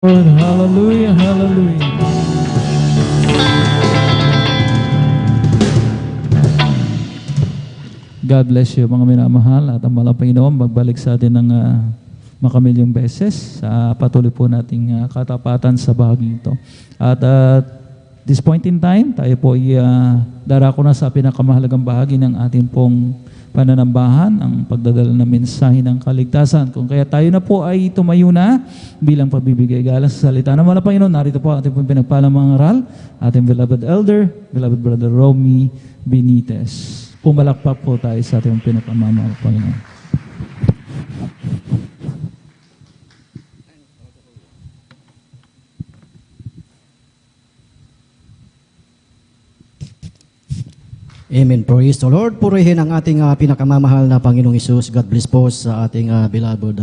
Lord, hallelujah, hallelujah. God bless you mga minamahal at ang malang Panginoon magbalik sa atin ng makamilyong beses sa patuloy po nating katapatan sa bahaging ito. At this point in time, tayo po ay darako na sa pinakamahalagang bahagi ng ating pong pananambahan, ang pagdadala ng mensahe ng kaligtasan. Kung kaya tayo na po ay tumayo na bilang pagbibigay galang sa salita ng malang Panginoon, narito po ating pong pinagpalang mga aral, ating beloved elder, beloved brother Romy Benitez. Pumalakpak po tayo sa ating pinakamamahal Panginoon. Amen. Praise the Lord. Purihin ang ating pinakamamahal na Panginoong Hesus. God bless po sa ating beloved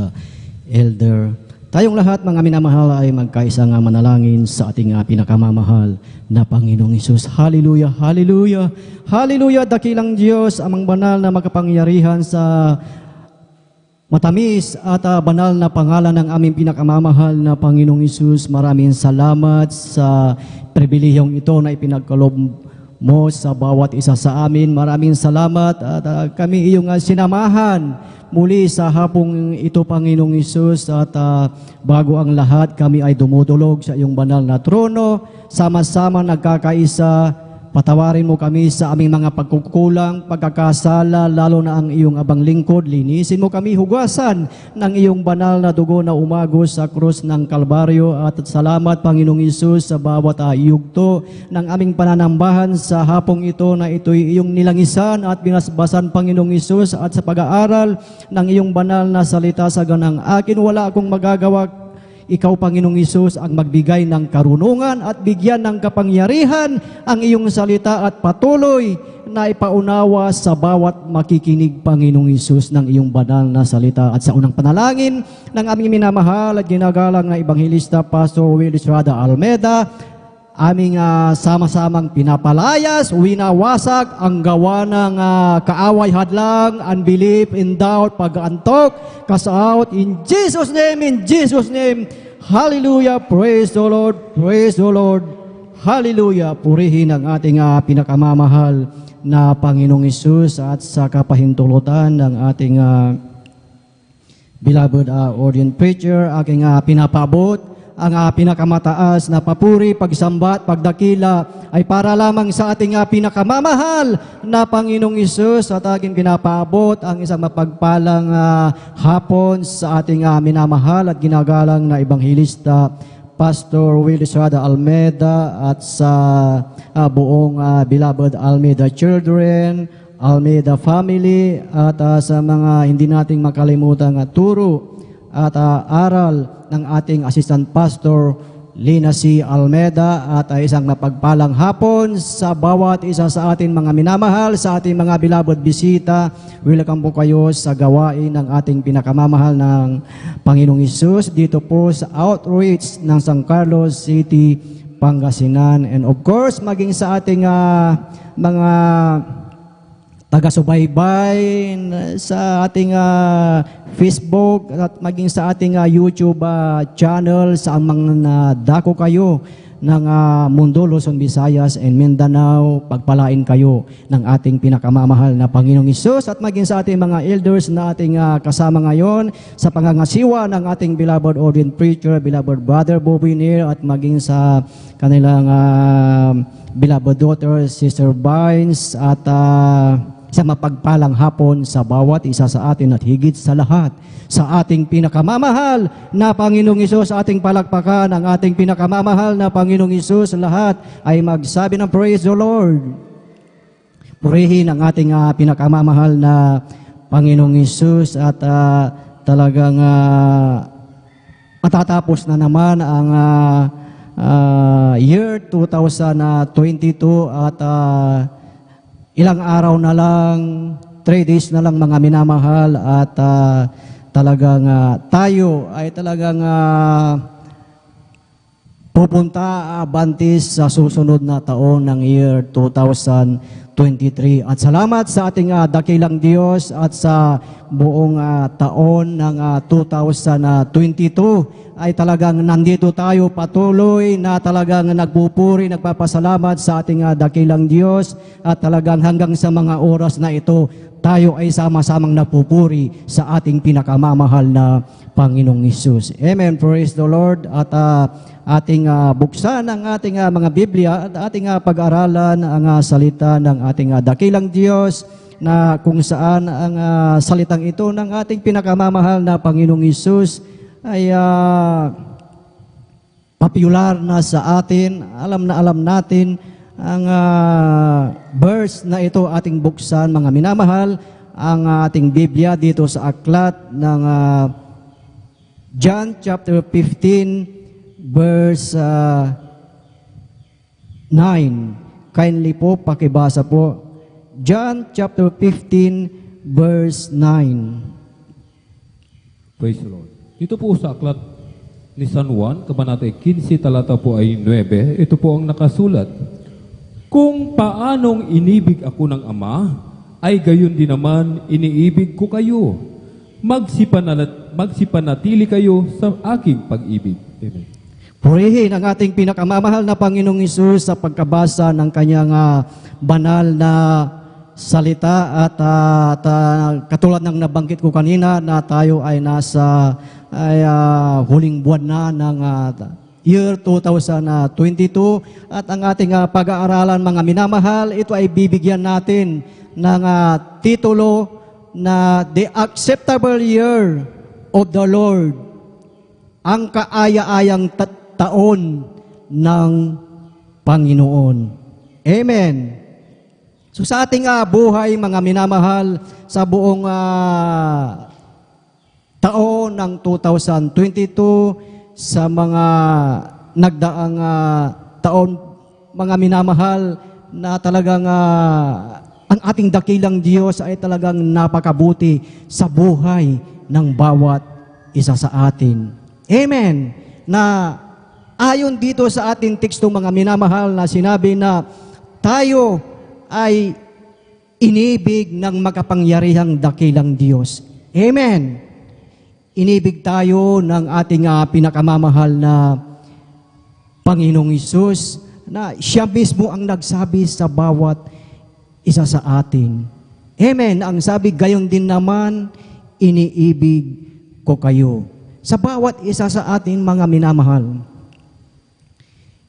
elder. Tayong lahat mga minamahal ay magkaisang manalangin sa ating pinakamamahal na Panginoong Hesus. Hallelujah, hallelujah, hallelujah. Dakilang Diyos, amang banal na makapangyarihan sa matamis at banal na pangalan ng aming pinakamamahal na Panginoong Hesus. Maraming salamat sa pribilehiyong ito na ipinagkaloob mo sa bawat isa sa amin. Maraming salamat at kami iyong sinamahan muli sa hapong ito, Panginoong Hesus. At bago ang lahat, kami ay dumudulog sa iyong banal na trono. Sama-sama nagkakaisa. Patawarin mo kami sa aming mga pagkukulang, pagkakasala, lalo na ang iyong abang lingkod. Linisin mo kami, hugasan ng iyong banal na dugo na umagos sa krus ng Kalbaryo. At salamat, Panginoong Hesus, sa bawat yugto ng aming pananambahan sa hapong ito na ito'y iyong nilangisan at binasbasan, Panginoong Hesus, at sa pag-aaral ng iyong banal na salita sa ganang akin. Wala akong magagawa. Ikaw, Panginoong Hesus, ang magbigay ng karunungan at bigyan ng kapangyarihan ang iyong salita at patuloy na ipaunawa sa bawat makikinig, Panginoong Hesus, ng iyong banal na salita. At sa unang panalangin ng aming minamahal at ginagalang na Ebanghilista Pastor Will Estrada Almeda, aming sama-samang pinapalayas, winawasak ang gawa ng kaaway, hadlang, unbelief, in doubt, pag-antok, cast out, in Jesus' name, in Jesus' name. Hallelujah, praise the Lord, praise the Lord. Hallelujah, purihin ang ating pinakamamahal na Panginoong Hesus at sa kapahintulutan ng ating beloved ordained preacher, aking pinapabot ang pinakamataas na papuri, pagsambat, pagdakila ay para lamang sa ating pinakamamahal na Panginoong Hesus. At aking pinapaabot ang isang mapagpalang hapon sa ating minamahal at ginagalang na Ebanghilista Pastor Will Estrada Almeda at sa buong beloved Almeda children, Almeda family, at sa mga hindi nating makalimutang turo at aral ng ating Assistant Pastor Lina C. Almeda. At isang mapagpalang hapon sa bawat isa sa ating mga minamahal, sa ating mga beloved bisita. Welcome po kayo sa gawain ng ating pinakamamahal ng Panginoong Hesus dito po sa outreach ng San Carlos City, Pangasinan. And of course, maging sa ating mga taga-subaybay sa ating Facebook at maging sa ating YouTube channel, sa mga dako kayo ng mundo, Luzon, Visayas, and Mindanao. Pagpalain kayo ng ating pinakamamahal na Panginoong Hesus at maging sa ating mga elders na ating kasama ngayon sa pangangasiwa ng ating beloved ordained preacher, beloved brother Bobby Neer, at maging sa kanilang beloved daughter, Sister Vines, at sa mapagpalang hapon sa bawat isa sa atin at higit sa lahat sa ating pinakamamahal na Panginoong Hesus. Ating palakpakan ang ating pinakamamahal na Panginoong Hesus. Lahat ay magsabi ng praise the Lord. Purihin ang ating pinakamamahal na Panginoong Hesus at talagang matatapos na naman ang year 2022 at ilang araw na lang, 3 days na lang mga minamahal, at talagang tayo ay talagang pupunta bantis sa susunod na taon ng year 2023. 23. At salamat sa ating dakilang Diyos at sa buong taon ng 2022 ay talagang nandito tayo patuloy na talagang nagpupuri, nagpapasalamat sa ating dakilang Diyos at talagang hanggang sa mga oras na ito tayo ay sama-samang nagpupuri sa ating pinakamamahal na Panginoong Hesus. Amen. Praise the Lord. At ating buksan ang ating mga Biblia at ating pag-aralan ang salita ng ating dakilang Diyos na kung saan ang salitang ito ng ating pinakamamahal na Panginoong Hesus ay popular na sa atin. Alam na alam natin ang verse na ito ating buksan, mga minamahal, ang ating Biblia dito sa aklat ng John chapter 15 verse 9. Kindly po pakibasa po. John chapter 15 verse 9. Praise the Lord. Dito po sa aklat ni San Juan, Kabanata 15, talata po ay 9, ito po ang nakasulat. Kung paanong inibig ako ng Ama, ay gayon din naman iniibig ko kayo. Magsipanatili kayo sa aking pag-ibig. Amen. Purihin ang ating pinakamamahal na Panginoong Hesus sa pagkabasa ng kanyang banal na salita at katulad ng nabanggit ko kanina na tayo ay nasa huling buwan na ng year 2022 at ang ating pag-aaralan mga minamahal, ito ay bibigyan natin ng titulo na The Acceptable Year of the Lord, ang kaaya-ayang taon ng Panginoon. Amen. So sa ating buhay, mga minamahal, sa buong taon ng 2022, sa mga nagdaang taon, mga minamahal, na talagang ang ating dakilang Diyos ay talagang napakabuti sa buhay ng bawat isa sa atin. Amen. Na ayon dito sa ating teksto, mga minamahal, na sinabi na tayo ay inibig ng makapangyarihang dakilang Diyos. Amen. Inibig tayo ng ating pinakamamahal na Panginoong Hesus na siya mismo ang nagsabi sa bawat isa sa atin. Amen. Ang sabi, gayon din naman iniibig ko kayo. Sa bawat isa sa atin, mga minamahal.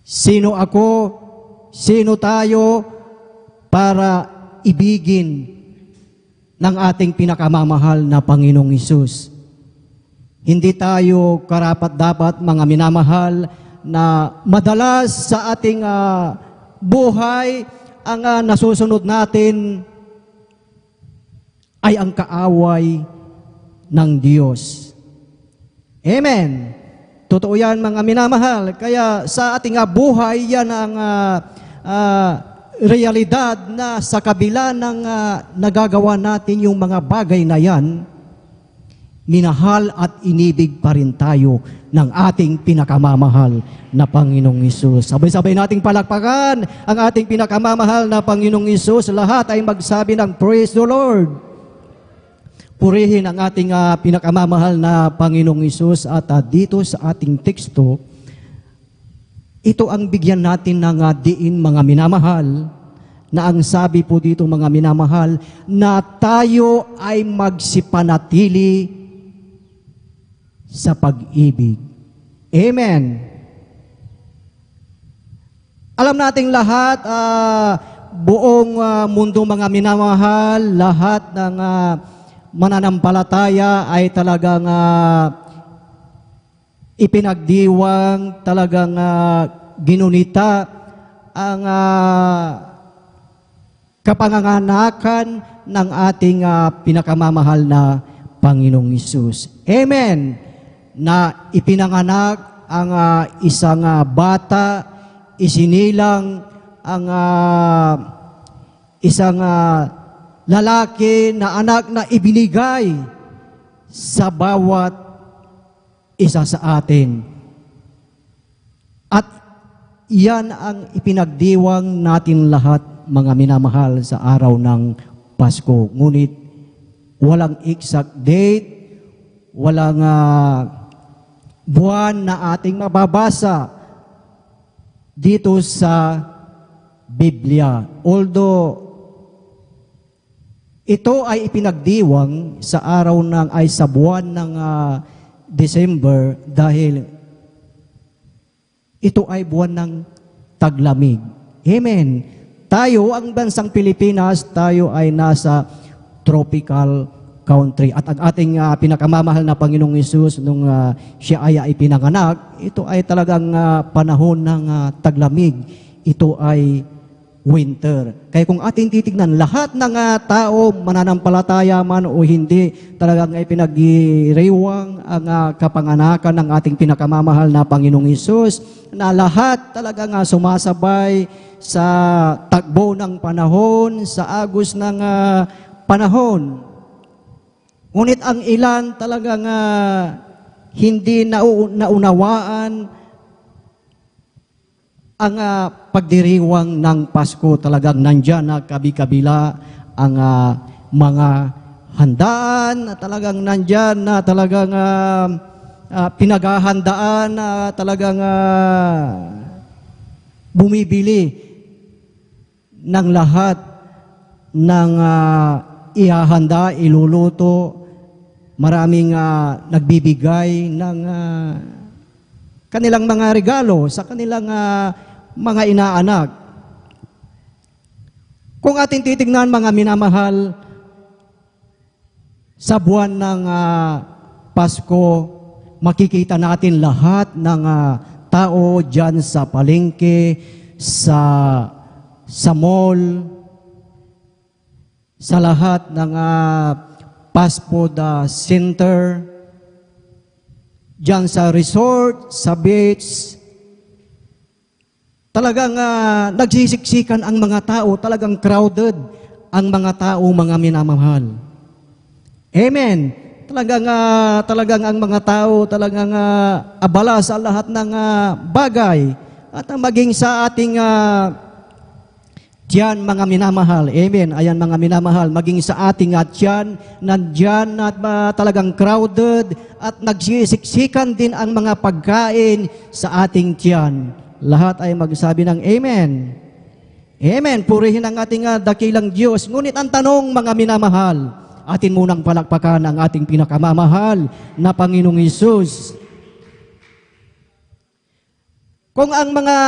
Sino ako? Sino tayo para ibigin ng ating pinakamamahal na Panginoong Hesus? Hindi tayo karapat-dapat, mga minamahal, na madalas sa ating buhay, ang nasusunod natin ay ang kaaway ng Diyos. Amen. Totoo yan, mga minamahal. Kaya sa ating buhay, yan ang realidad na sa kabila ng nagagawa natin yung mga bagay na yan, minahal at inibig pa rin tayo ng ating pinakamamahal na Panginoong Hesus. Sabay-sabay nating palakpakan ang ating pinakamamahal na Panginoong Hesus. Lahat ay magsabi ng Praise the Lord. Purihin ang ating pinakamamahal na Panginoong Hesus. At dito sa ating teksto, ito ang bigyan natin ng diin, mga minamahal, na ang sabi po dito, mga minamahal, na tayo ay magsipanatili sa pag-ibig. Amen. Alam nating lahat, buong mundo, mga minamahal, lahat ng mananampalataya ay talagang ipinagdiwang, talagang ginunita ang kapanganganakan ng ating pinakamamahal na Panginoong Hesus. Amen. Na ipinanganak ang isang bata, isinilang ang isang lalaki na anak na ibinigay sa bawat isa sa atin. At yan ang ipinagdiwang natin lahat mga minamahal, sa araw ng Pasko. Ngunit walang exact date, walang buwan na ating mababasa dito sa Biblia. Although ito ay ipinagdiwang sa araw sa buwan ng December dahil ito ay buwan ng taglamig. Amen. Tayo, ang bansang Pilipinas, tayo ay nasa tropical country. At ang ating pinakamamahal na Panginoong Hesus nung siya ay ipinanganak, ito ay talagang panahon ng taglamig. Ito ay winter. Kaya kung ating titignan, lahat ng tao, mananampalataya man o hindi, talagang ay pinag-iriwang ang kapanganakan ng ating pinakamamahal na Panginoong Hesus, na lahat talagang sumasabay sa takbo ng panahon, sa agos ng panahon. Ngunit ang ilan talagang hindi naunawaan ang pagdiriwang ng Pasko. Talagang nandyan na kabi-kabila ang mga handaan, talagang nandyan na talagang pinaghahandaan, talagang bumibili ng lahat ng ihahanda, iluluto. Maraming nagbibigay ng kanilang mga regalo sa kanilang mga inaanak. Kung ating titignan, mga minamahal, sa buwan ng Pasko, makikita natin lahat ng tao dyan sa palengke, sa mall, sa lahat ng fast food center, dyan sa resort, sa beach. Talagang nagsisiksikan ang mga tao, talagang crowded ang mga tao, mga minamahal. Amen. Talagang ang mga tao talagang abala sa lahat ng bagay at maging sa ating tiyan, mga minamahal. Amen. Ayan, mga minamahal, maging sa ating tiyan, nandyan at talagang crowded at nagsisiksikan din ang mga pagkain sa ating tiyan. Lahat ay magsabi ng Amen. Amen. Purihin ang ating dakilang Diyos. Ngunit ang tanong, mga minamahal, atin munang palakpakan ang ating pinakamamahal na Panginoong Hesus. Kung ang mga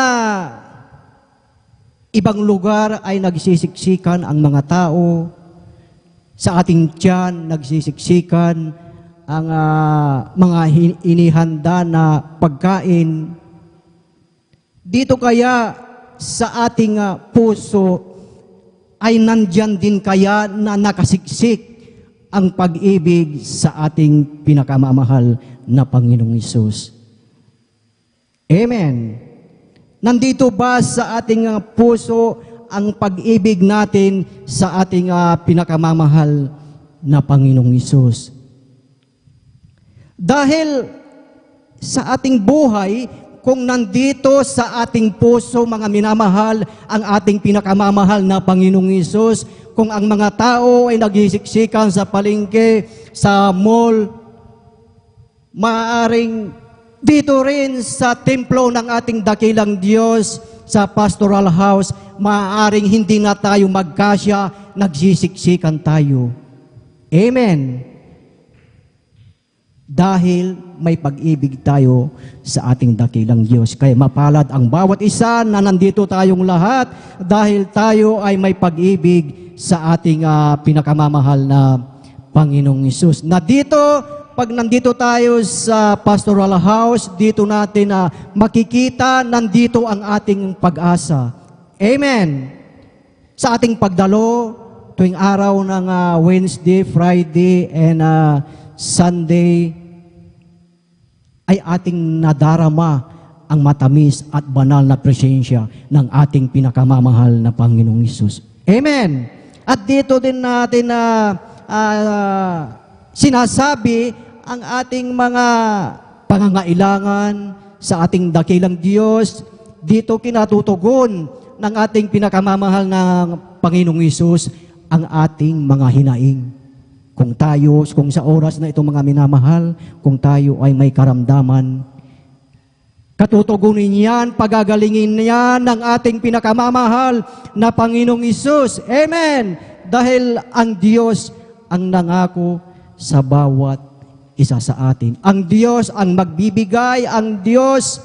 ibang lugar ay nagsisiksikan ang mga tao, sa ating tiyan nagsisiksikan ang mga inihanda na pagkain, dito kaya sa ating puso ay nandyan din kaya na nakasiksik ang pag-ibig sa ating pinakamamahal na Panginoong Hesus? Amen. Nandito ba sa ating puso ang pag-ibig natin sa ating pinakamamahal na Panginoong Hesus? Dahil sa ating buhay, kung nandito sa ating puso, mga minamahal, ang ating pinakamamahal na Panginoong Hesus, kung ang mga tao ay nagsisiksikan sa palengke, sa mall, maaaring dito rin sa templo ng ating dakilang Diyos, sa pastoral house, maaaring hindi na tayo magkasya, nagsisiksikan tayo. Amen. Dahil may pag-ibig tayo sa ating dakilang Diyos. Kaya mapalad ang bawat isa na nandito tayong lahat dahil tayo ay may pag-ibig sa ating pinakamamahal na Panginoong Hesus. Na dito, pag nandito tayo sa pastoral house, dito natin makikita, nandito ang ating pag-asa. Amen. Sa ating pagdalo, tuwing araw ng Wednesday, Friday, and Sunday, ay ating nadarama ang matamis at banal na presensya ng ating pinakamamahal na Panginoong Hesus. Amen. At dito din natin sinasabi ang ating mga pangangailangan sa ating dakilang Diyos. Dito kinatutugon ng ating pinakamamahal na Panginoong Hesus ang ating mga hinaing. Kung sa oras na ito mga minamahal, kung tayo ay may karamdaman, katutugunin yan, pagagalingin yan ng ating pinakamamahal na Panginoong Hesus. Amen! Dahil ang Diyos ang nangako sa bawat isa sa atin. Ang Diyos ang magbibigay, ang Diyos,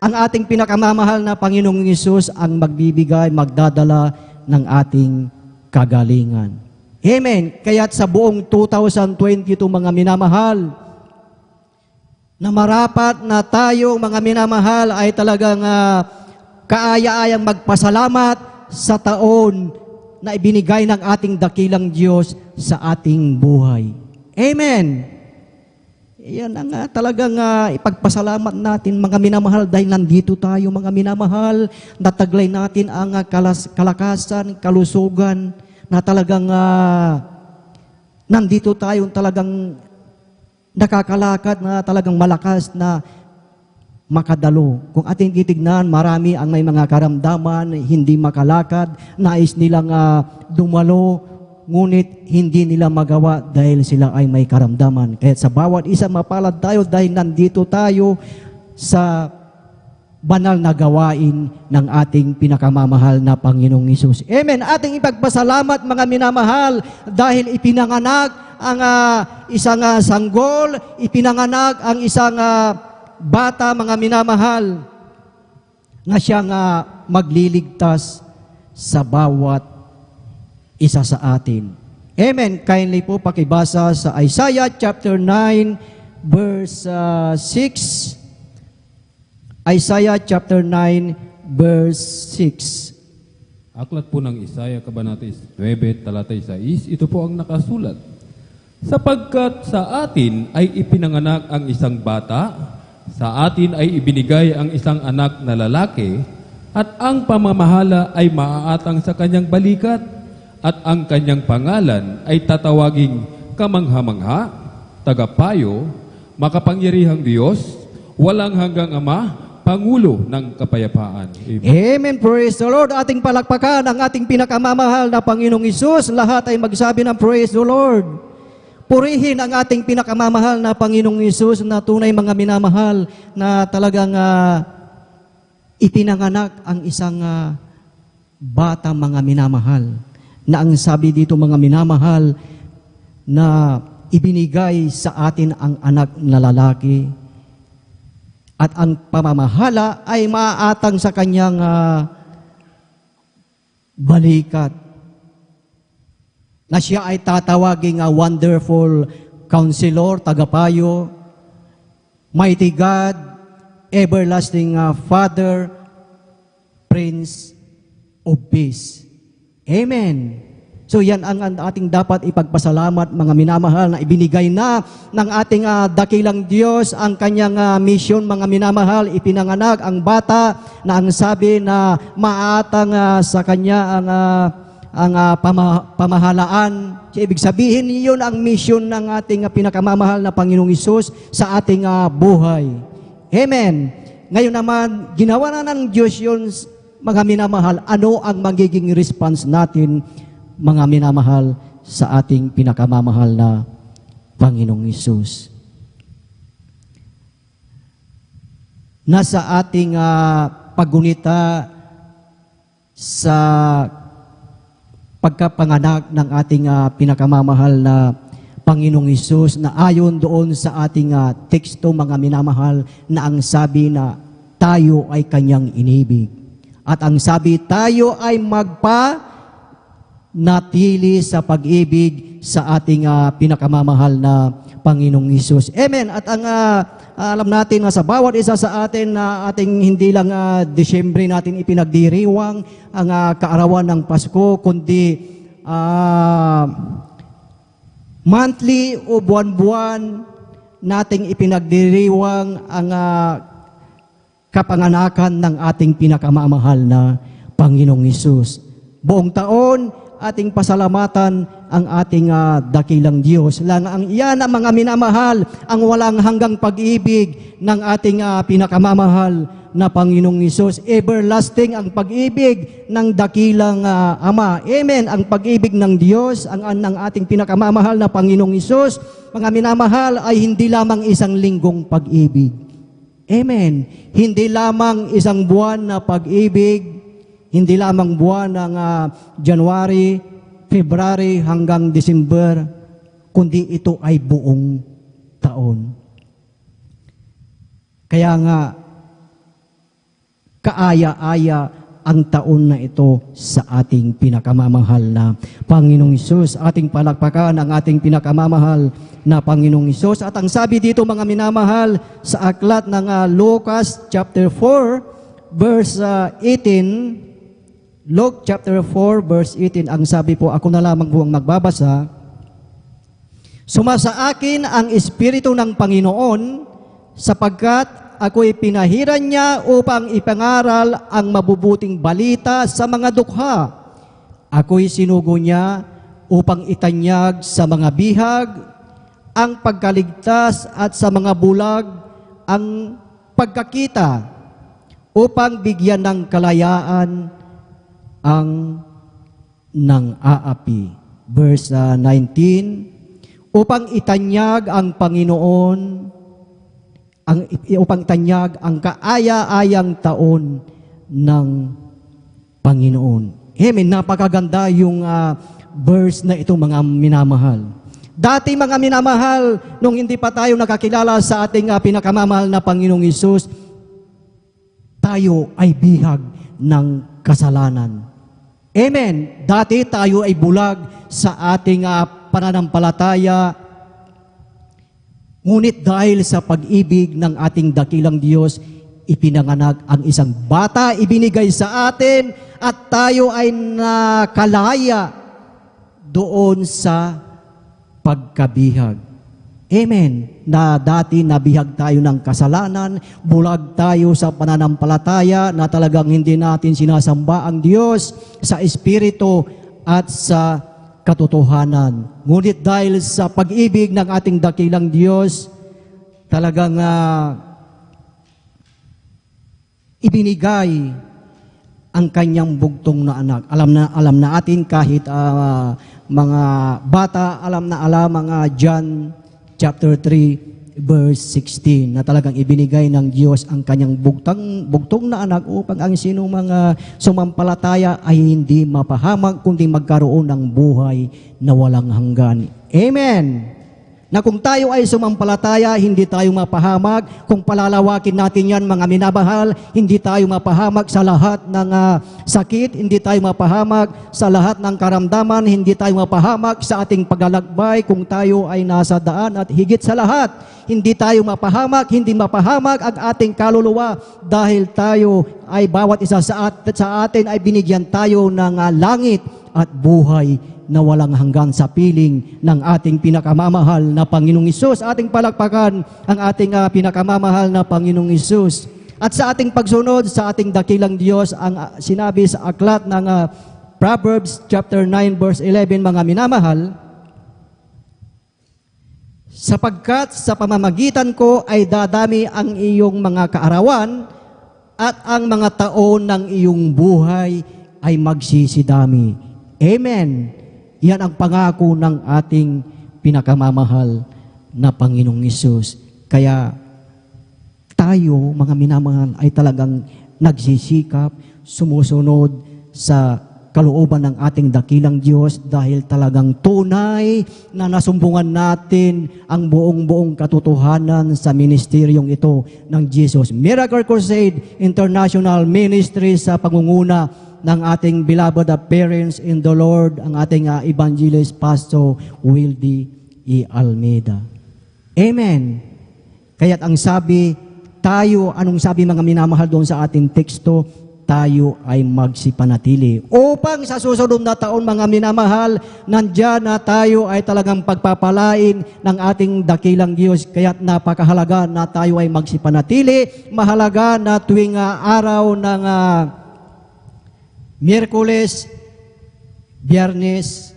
ang ating pinakamamahal na Panginoong Hesus ang magbibigay, magdadala ng ating kagalingan. Amen. Kaya't sa buong 2022 mga minamahal, na marapat na tayo mga minamahal ay talagang kaaya-ayang magpasalamat sa taon na ibinigay ng ating dakilang Diyos sa ating buhay. Amen. Yan ang talagang ipagpasalamat natin mga minamahal dahil nandito tayo mga minamahal, nataglay natin ang kalakasan, kalusugan, na talagang nandito tayo talagang nakakalakad na talagang malakas na makadalo. Kung ating titignan, marami ang may mga karamdaman, hindi makalakad, nais nilang dumalo, ngunit hindi nila magawa dahil sila ay may karamdaman. Kaya sa bawat isa mapalad tayo dahil nandito tayo sa banal na gawain ng ating pinakamamahal na Panginoong Hesus. Amen. Ating ipagpasalamat mga minamahal dahil ipinanganak ang isang sanggol, ipinanganak ang isang bata mga minamahal na siyang magliligtas sa bawat isa sa atin. Amen. Kindly po pakibasa sa Isaiah chapter 9 verse 6. Isaiah chapter 9 verse 6. Aklat po ng Isaiah Kabanata 9, talata 6, ito po ang nakasulat. Sapagkat sa atin ay ipinanganak ang isang bata, sa atin ay ibinigay ang isang anak na lalaki, at ang pamamahala ay maaatang sa kanyang balikat, at ang kanyang pangalan ay tatawaging kamangha-mangha, tagapayo, makapangyarihang Diyos, walang hanggang Ama, Pangulo ng Kapayapaan. Amen. Amen. Praise the Lord. Ating palakpakan ang ating pinakamamahal na Panginoong Hesus. Lahat ay magsabi ng praise the Lord. Purihin ang ating pinakamamahal na Panginoong Hesus na tunay mga minamahal na talagang ipinanganak ang isang bata mga minamahal. Na ang sabi dito mga minamahal na ibinigay sa atin ang anak na lalaki. At ang pamamahala ay maaatang sa kanyang balikat. Na siya ay tatawaging Wonderful Counselor, Tagapayo, Mighty God, Everlasting Father, Prince of Peace. Amen. So yan ang ating dapat ipagpasalamat mga minamahal na ibinigay na ng ating dakilang Diyos ang kanyang mission mga minamahal. Ipinanganak ang bata na ang sabi na maatang sa kanya ang pamahalaan. So, ibig sabihin yun ang mission ng ating pinakamamahal na Panginoong Hesus sa ating buhay. Amen. Ngayon naman, ginawa na ng Diyos yun mga minamahal. Ano ang magiging response natin mga minamahal sa ating pinakamamahal na Panginoong Hesus? Nasa ating paggunita sa pagkapanganak ng ating pinakamamahal na Panginoong Hesus na ayon doon sa ating teksto mga minamahal na ang sabi na tayo ay kanyang inibig. At ang sabi tayo ay natili sa pag-ibig sa ating pinakamamahal na Panginoong Hesus. Amen. At ang alam natin na sa bawat isa sa atin na ating hindi lang Disyembre natin ipinagdiriwang ang kaarawan ng Pasko, kundi monthly o buwan-buwan nating ipinagdiriwang ang kapanganakan ng ating pinakamamahal na Panginoong Hesus. Buong taon, ating pasalamatan ang ating dakilang Diyos. Lang ang iyan ang mga minamahal, ang walang hanggang pag-ibig ng ating pinakamamahal na Panginoong Hesus. Everlasting ang pag-ibig ng dakilang Ama. Amen. Ang pag-ibig ng Diyos, ng ating pinakamamahal na Panginoong Hesus, mga minamahal, ay hindi lamang isang linggong pag-ibig. Amen. Hindi lamang isang buwan na pag-ibig, hindi lamang buwan ng January, February hanggang December, kundi ito ay buong taon. Kaya nga, kaaya-aya ang taon na ito sa ating pinakamamahal na Panginoong Hesus. Ating palakpakan ang ating pinakamamahal na Panginoong Hesus. At ang sabi dito, mga minamahal, sa aklat ng Lucas chapter 4, verse 18, Luke chapter 4 verse 18, ang sabi po, ako na lamang po ang magbabasa. Sumasa akin ang Espiritu ng Panginoon, sapagkat ako'y pinahiran niya upang ipangaral ang mabubuting balita sa mga dukha. Ako'y sinugo niya upang itanyag sa mga bihag ang pagkaligtas at sa mga bulag ang pagkakita, upang bigyan ng kalayaan ang nang-aapi. Verse 19, upang itanyag ang Panginoon, upang itanyag ang kaaya-ayang taon ng Panginoon. Amen. Napakaganda yung verse na ito, mga minamahal. Dati, mga minamahal, nung hindi pa tayo nakakilala sa ating pinakamamahal na Panginoong Hesus, tayo ay bihag ng kasalanan. Amen. Dati tayo ay bulag sa ating pananampalataya. Ngunit dahil sa pag-ibig ng ating dakilang Diyos, ipinanganak ang isang bata, ibinigay sa atin, at tayo ay nakalaya doon sa pagkabihag. Amen. Na dati nabihag tayo ng kasalanan, bulag tayo sa pananampalataya, na talagang hindi natin sinasamba ang Diyos sa Espiritu at sa katotohanan. Ngunit dahil sa pag-ibig ng ating dakilang Diyos, talagang ibinigay ang kanyang bugtong na anak. Alam na atin kahit mga bata, alam mga John chapter 3, verse 16, na talagang ibinigay ng Diyos ang kanyang bugtong na anak upang ang sino mga sumampalataya ay hindi mapahamak, kundi magkaroon ng buhay na walang hanggan. Amen. Na kung tayo ay sumampalataya, hindi tayo mapahamak. Kung palalawakin natin yan, mga minamahal, hindi tayo mapahamak sa lahat ng sakit, hindi tayo mapahamak sa lahat ng karamdaman, hindi tayo mapahamak sa ating paglalakbay kung tayo ay nasa daan, at higit sa lahat, hindi tayo mapahamak, hindi mapahamak ang ating kaluluwa, dahil tayo ay bawat isa sa atin ay binigyan tayo ng langit at buhay na walang hanggan sa piling ng ating pinakamamahal na Panginoong Hesus. Ating palakpakan ang ating pinakamamahal na Panginoong Hesus. At sa ating pagsunod sa ating dakilang Diyos, ang sinabi sa aklat ng Proverbs chapter 9 verse 11, mga minamahal, sapagkat sa pamamagitan ko ay dadami ang iyong mga kaarawan, at ang mga taon ng iyong buhay ay magsisidami. Amen. Yan ang pangako ng ating pinakamamahal na Panginoong Hesus. Kaya tayo, mga minamahal, ay talagang nagsisikap, sumusunod sa kalooban ng ating dakilang Diyos, dahil talagang tunay na nasumbungan natin ang buong katotohanan sa ministeryong ito ng Jesus. Miracle Crusade International Ministry sa pangunguna ng ating beloved parents in the Lord, ang ating evangelist Pastor Wildy E. Almeida. Amen. Kaya't ang sabi, tayo, anong sabi mga minamahal doon sa ating teksto, tayo ay magsipanatili. Upang sa susunod na taon, mga minamahal, nandyan na tayo ay talagang pagpapalain ng ating dakilang Diyos. Kaya't napakahalaga na tayo ay magsipanatili. Mahalaga na tuwing araw ng Miyerkules, Biyernes,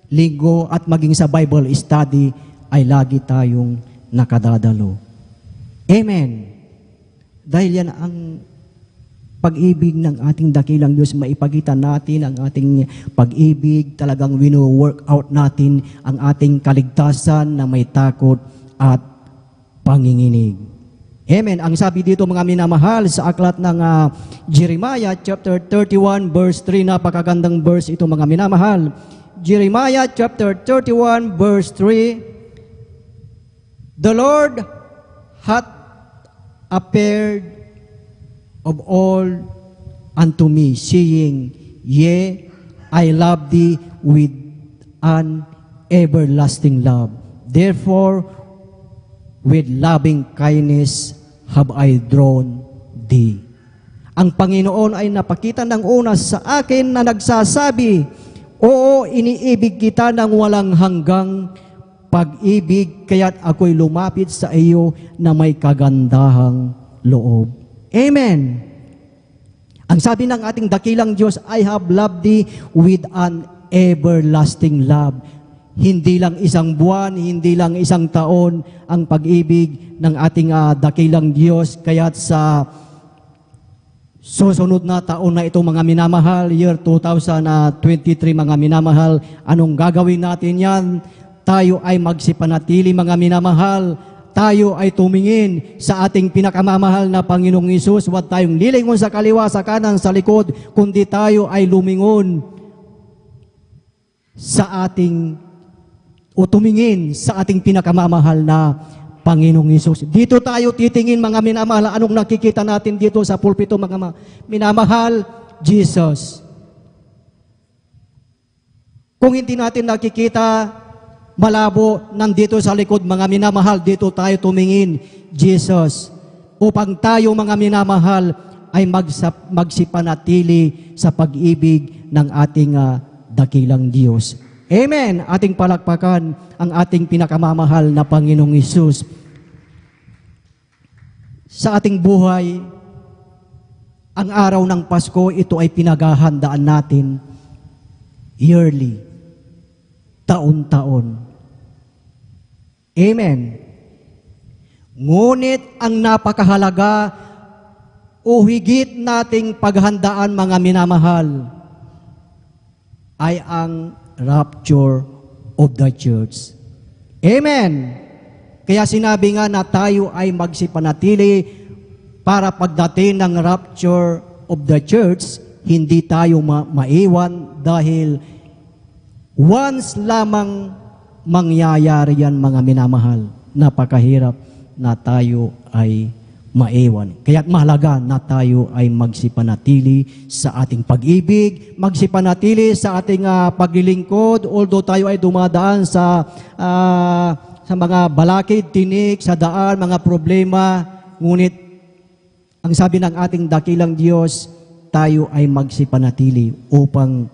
Linggo, at maging sa Bible study ay lagi tayong nakadadalo. Amen. Dahil yan ang pag-ibig ng ating dakilang Diyos, maipakita natin ang ating pag-ibig, talagang wino-work out natin ang ating kaligtasan na may takot at panginginig. Amen. Ang sabi dito mga minamahal sa aklat ng Jeremiah chapter 31 verse 3, napakagandang verse ito mga minamahal. Jeremiah chapter 31 verse 3, the Lord hath appeared of all unto me, saying, Yea, I love thee with an everlasting love. Therefore, with loving kindness have I drawn thee. Ang Panginoon ay napakita ng una sa akin na nagsasabi, Oo, iniibig kita ng walang hanggang pag-ibig, kaya't ako'y lumapit sa iyo na may kagandahang loob. Amen. Ang sabi ng ating dakilang Diyos, I have loved thee with an everlasting love. Hindi lang isang buwan, hindi lang isang taon ang pag-ibig ng ating dakilang Diyos. Kaya't sa susunod na taon na ito mga minamahal, year 2023 mga minamahal, anong gagawin natin yan? Tayo ay magsipanatili mga minamahal. Tayo ay tumingin sa ating pinakamamahal na Panginoong Hesus. Huwag tayong lilingon sa kaliwa, sa kanan, sa likod, kundi tayo ay lumingon sa ating o tumingin sa ating pinakamamahal na Panginoong Hesus. Dito tayo titingin mga minamahal. Anong nakikita natin dito sa pulpito mga minamahal? Jesus. Kung hindi natin nakikita malabo, nandito sa likod mga minamahal, dito tayo tumingin, Jesus, upang tayo mga minamahal ay magsipanatili sa pag-ibig ng ating dakilang Diyos. Amen. Ating palakpakan ang ating pinakamamahal na Panginoong Hesus. Sa ating buhay, ang araw ng Pasko, ito ay pinaghahandaan natin yearly, taon-taon. Amen. Ngunit ang napakahalaga o higit nating paghandaan mga minamahal ay ang rapture of the church. Amen. Kaya sinabi nga na tayo ay magsipanatili para pagdating ng rapture of the church, hindi tayo maiwan dahil once lamang mangyayari yan mga minamahal. Napakahirap na tayo ay maiwan. Kaya't mahalaga na tayo ay magsipanatili sa ating pag-ibig, magsipanatili sa ating paglilingkod, although tayo ay dumadaan sa mga balakid, tinik, sa daan, mga problema, ngunit ang sabi ng ating dakilang Diyos, tayo ay magsipanatili upang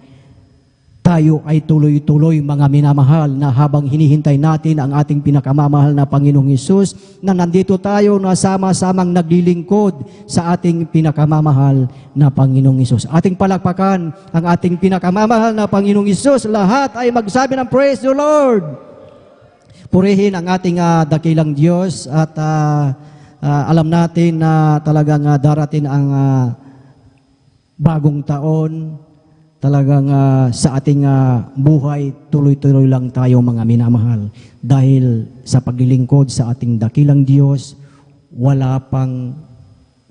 tayo ay tuloy-tuloy mga minamahal na habang hinihintay natin ang ating pinakamamahal na Panginoong Hesus, na nandito tayo na sama-samang naglilingkod sa ating pinakamamahal na Panginoong Hesus. Ating palakpakan ang ating pinakamamahal na Panginoong Hesus. Lahat ay magsabi ng Praise the Lord! Purihin ang ating dakilang Diyos at alam natin na talagang darating ang bagong taon. Talagang sa ating buhay, tuloy-tuloy lang tayo mga minamahal. Dahil sa paglilingkod sa ating dakilang Diyos, wala pang